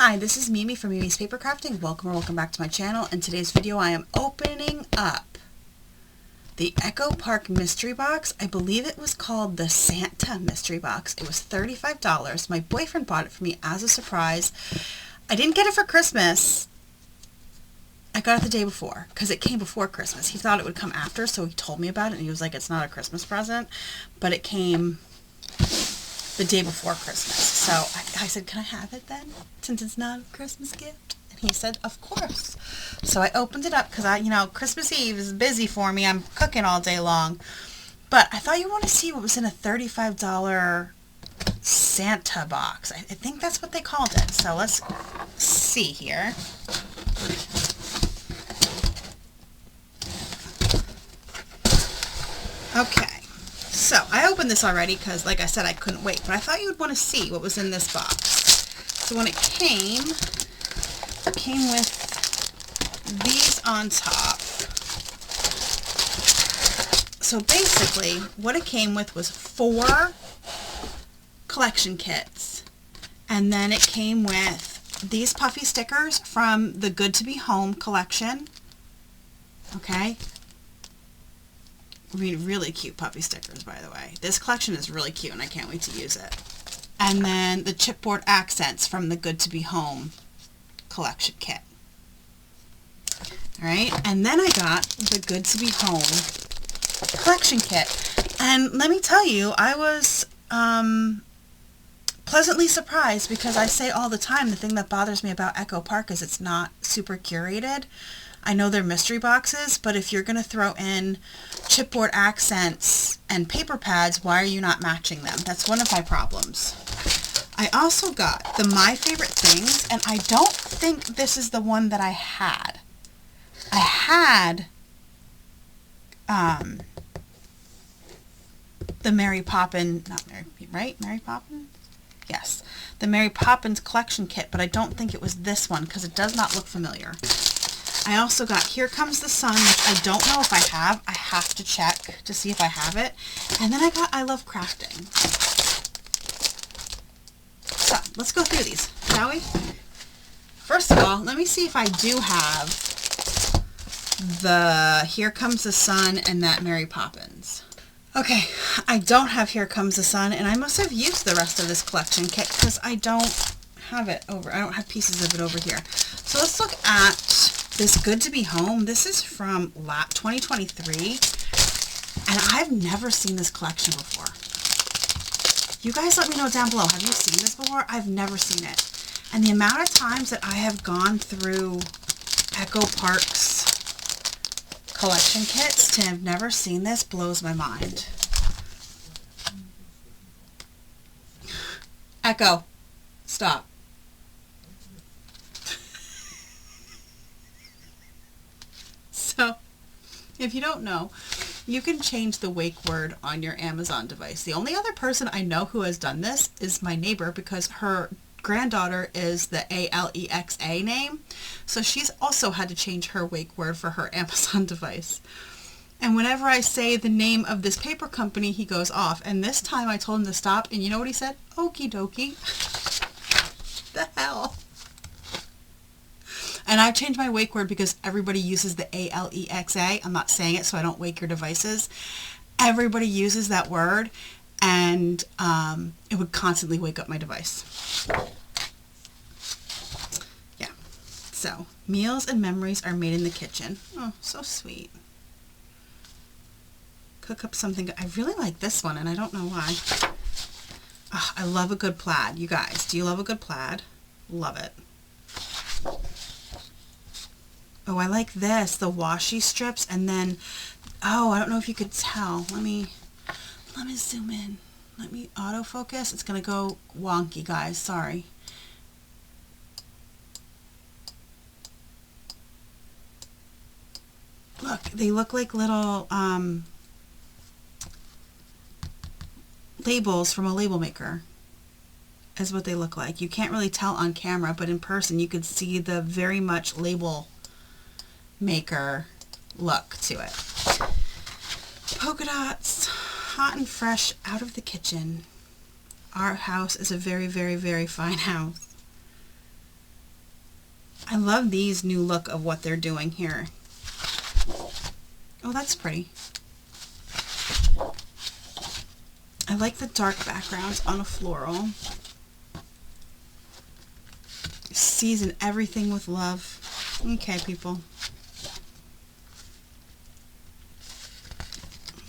Hi, this is Mimi from Mimi's Paper Crafting. Welcome back to my channel. In today's video, I am opening up the Echo Park mystery box. I believe it was called the Santa mystery box. It was $35. My boyfriend bought it for me as a surprise. I didn't get it for Christmas. I got it the day before because it came before Christmas. He thought it would come after, so he told me about it and he was like, it's not a Christmas present, but it came the day before Christmas. So I said, can I have it then, since it's not a Christmas gift? And he said, of course. So I opened it up because Christmas Eve is busy for me. I'm cooking all day long. But I thought you want to see what was in a $35 Santa box. I think that's what they called it. So let's see here. Okay. So, I opened this already because, like I said, I couldn't wait. But I thought you would want to see what was in this box. So, when it came with these on top. So, basically, what it came with was 4 collection kits. And then it came with these puffy stickers from the Good to Be Home collection. Okay. Really cute puppy stickers, by the way. This collection is really cute and I can't wait to use it. And then the chipboard accents from the Good to Be Home collection kit. Alright, and then I got the Good to Be Home collection kit. And let me tell you, I was pleasantly surprised because I say all the time the thing that bothers me about Echo Park is it's not super curated. I know they're mystery boxes, but if you're going to throw in chipboard accents and paper pads, why are you not matching them? That's one of my problems. I also got the My Favorite Things, and I don't think this is the one that I had. I had the Mary Poppins, Mary Poppins? Yes, the Mary Poppins collection kit, but I don't think it was this one because it does not look familiar. I also got Here Comes the Sun, which I don't know if I have. I have to check to see if I have it. And then I got I Love Crafting. So, let's go through these, shall we? First of all, let me see if I do have the Here Comes the Sun and that Mary Poppins. Okay, I don't have Here Comes the Sun, and I must have used the rest of this collection kit because I don't have it over. I don't have pieces of it over here. So let's look at this Good to Be Home. This is from 2023, and I've never seen this collection before. You guys let me know down below. Have you seen this before? I've never seen it. And the amount of times that I have gone through Echo Park's collection kits to have never seen this blows my mind. Echo, stop. So, if you don't know, you can change the wake word on your Amazon device. The only other person I know who has done this is my neighbor because her granddaughter is the Alexa name. So she's also had to change her wake word for her Amazon device. And whenever I say the name of this paper company, he goes off. And this time I told him to stop, and you know what he said? Okie dokie. The hell? And I've changed my wake word because everybody uses the Alexa. I'm not saying it so I don't wake your devices. Everybody uses that word, and it would constantly wake up my device. Yeah. So, meals and memories are made in the kitchen. Oh, so sweet. Cook up something good. I really like this one, and I don't know why. Oh, I love a good plaid. You guys, do you love a good plaid? Love it. Oh, I like this, the washi strips, and then, oh, I don't know if you could tell. Let me zoom in. Let me autofocus. It's going to go wonky, guys. Sorry. Look, they look like little labels from a label maker. Is what they look like. You can't really tell on camera, but in person you could see the very much label maker look to it. Polka dots, hot and fresh out of the kitchen. Our house is a very, very, very fine house. I love these new look of what they're doing here. Oh, that's pretty. I like the dark backgrounds on a floral. Season everything with love. Okay, people.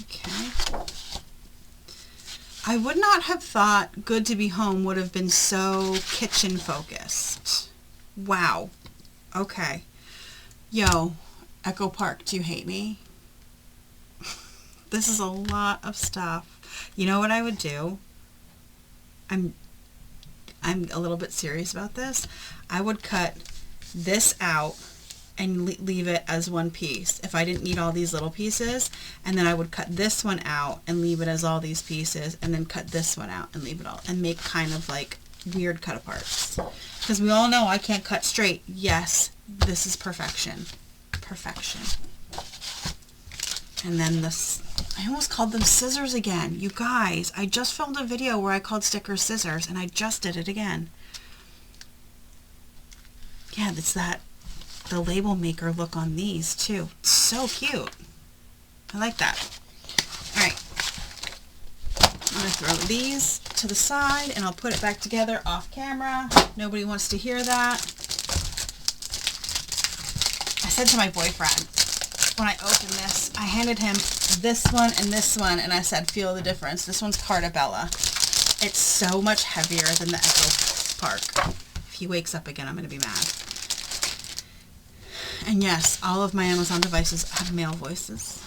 Okay. I would not have thought Good to Be Home would have been so kitchen focused. Wow. Okay. Yo, Echo Park, do you hate me? This is a lot of stuff. You know what I would do? I'm a little bit serious about this. I would cut this out and leave it as one piece if I didn't need all these little pieces, and then I would cut this one out and leave it as all these pieces, and then cut this one out and leave it all, and make kind of like weird cut aparts, because we all know I can't cut straight. Yes, this is perfection. Perfection. And then this, I almost called them scissors again. You guys, I just filmed a video where I called stickers scissors, and I just did it again. Yeah, it's that, the label maker look on these too. So cute. I like that. Alright. I'm going to throw these to the side, and I'll put it back together off camera. Nobody wants to hear that. I said to my boyfriend, when I opened this, I handed him this one, and I said, feel the difference. This one's Carta Bella. It's so much heavier than the Echo Park. If he wakes up again, I'm going to be mad. And yes, all of my Amazon devices have male voices.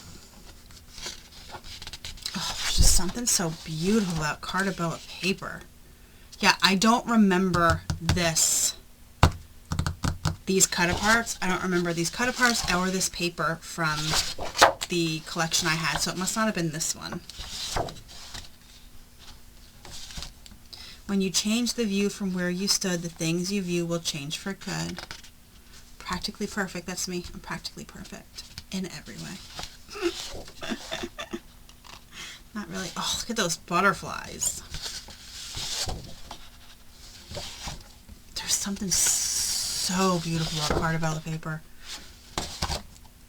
Oh, there's just something so beautiful about Carta Bella paper. Yeah, I don't remember these cut aparts. I don't remember these cut aparts or this paper from the collection I had, so it must not have been this one. When you change the view from where you stood, the things you view will change for good. Practically perfect. That's me. I'm practically perfect in every way. Not really. Oh, look at those butterflies. There's something so beautiful about Carta Bella paper.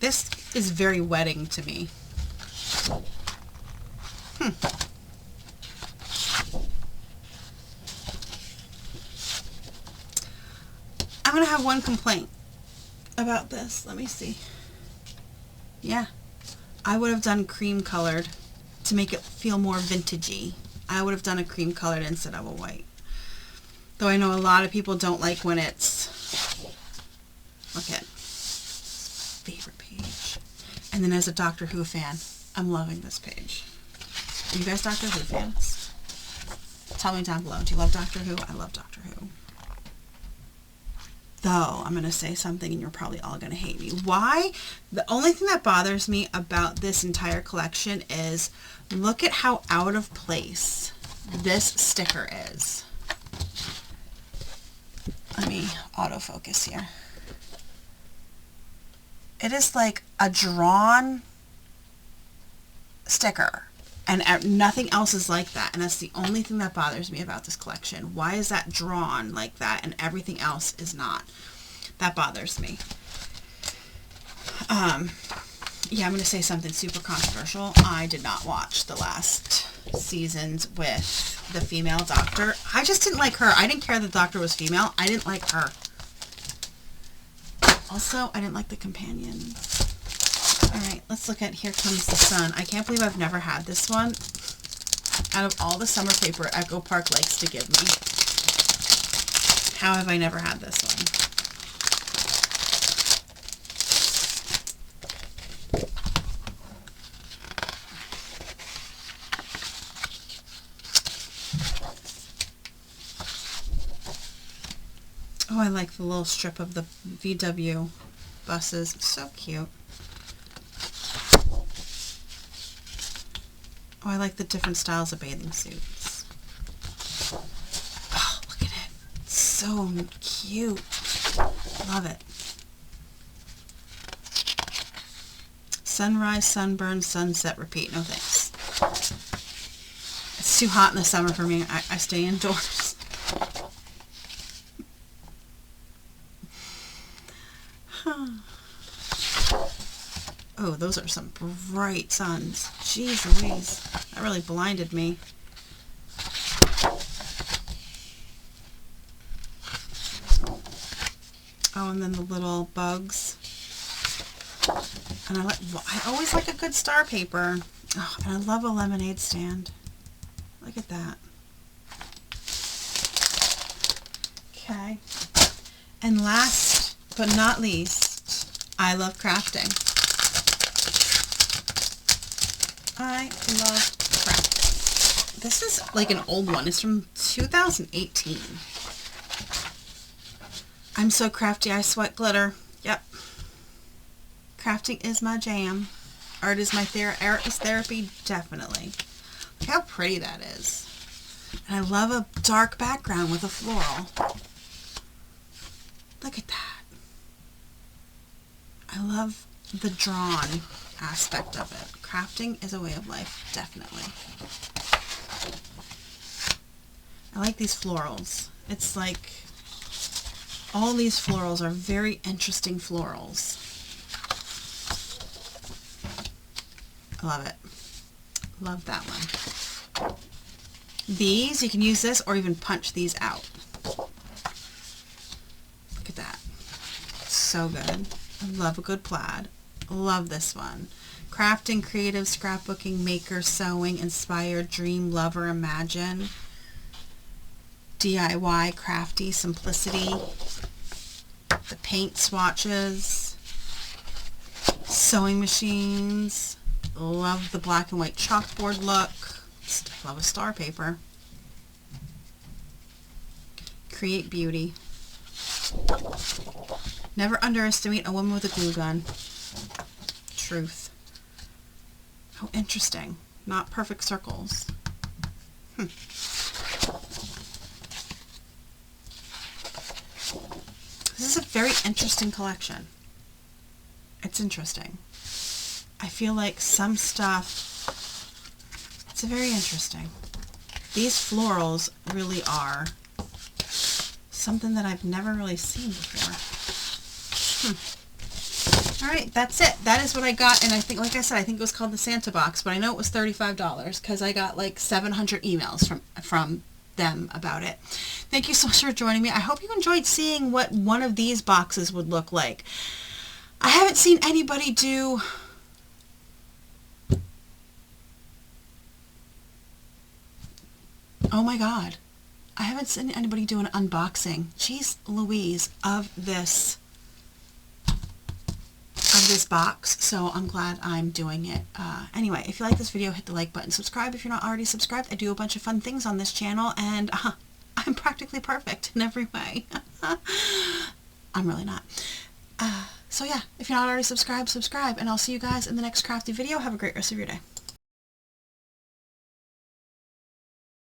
This is very wedding to me. I'm going to have one complaint about this. Let me see. Yeah. I would have done cream colored to make it feel more vintagey. I would have done a cream colored instead of a white. Though I know a lot of people don't like when it's... Look at favorite page. And then as a Doctor Who fan, I'm loving this page. Are you guys Doctor Who fans? Tell me down below. Do you love Doctor Who? I love Doctor Who. Though, I'm going to say something and you're probably all going to hate me. Why? The only thing that bothers me about this entire collection is look at how out of place this sticker is. Let me autofocus here. It is like a drawn sticker, and nothing else is like that, and that's the only thing that bothers me about this collection. Why is that drawn like that and everything else is not? That bothers me. Yeah, I'm going to say something super controversial. I did not watch the last seasons with the female doctor. I just didn't like her. I didn't care that the doctor was female. I didn't like her. Also, I didn't like the companion. Alright, let's look at Here Comes the Sun. I can't believe I've never had this one. Out of all the summer paper Echo Park likes to give me, how have I never had this one? Oh, I like the little strip of the VW buses. It's so cute. Oh, I like the different styles of bathing suits. Oh, look at it. It's so cute. Love it. Sunrise, sunburn, sunset, repeat. No thanks. It's too hot in the summer for me. I stay indoors. Oh, those are some bright suns. Jeez Louise. That really blinded me. Oh, and then the little bugs. And I always like a good star paper. Oh, and I love a lemonade stand. Look at that. Okay. And last but not least, I love crafting. I love crafting. This is like an old one. It's from 2018. I'm so crafty, I sweat glitter. Yep. Crafting is my jam. Art is my art is therapy, definitely. Look how pretty that is. And I love a dark background with a floral. Look at that. I love the drawn aspect of it. Crafting is a way of life, definitely. I like these florals. It's like all these florals are very interesting florals. I love it. Love that one. These, you can use this or even punch these out. Look at that. So good. I love a good plaid. Love this one. Crafting, creative, scrapbooking, maker, sewing, inspired, dream, lover, imagine. DIY, crafty, simplicity. The paint swatches. Sewing machines. Love the black and white chalkboard look. Love a star paper. Create beauty. Never underestimate a woman with a glue gun. Truth. How interesting. Not perfect circles. This is a very interesting collection. It's interesting. I feel like some stuff, it's very interesting. These florals really are something that I've never really seen before. Alright, that's it. That is what I got, and I think, like I said, I think it was called the Santa box, but I know it was $35 because I got like 700 emails from them about it. Thank you so much for joining me. I hope you enjoyed seeing what one of these boxes would look like. I haven't seen anybody do... Oh my god. I haven't seen anybody do an unboxing. Jeez Louise, of this box, so I'm glad I'm doing it. Anyway, if you like this video, hit the like button, subscribe if you're not already subscribed. I do a bunch of fun things on this channel, and I'm practically perfect in every way. I'm really not. So yeah, if you're not already subscribed, subscribe, and I'll see you guys in the next crafty video. Have a great rest of your day.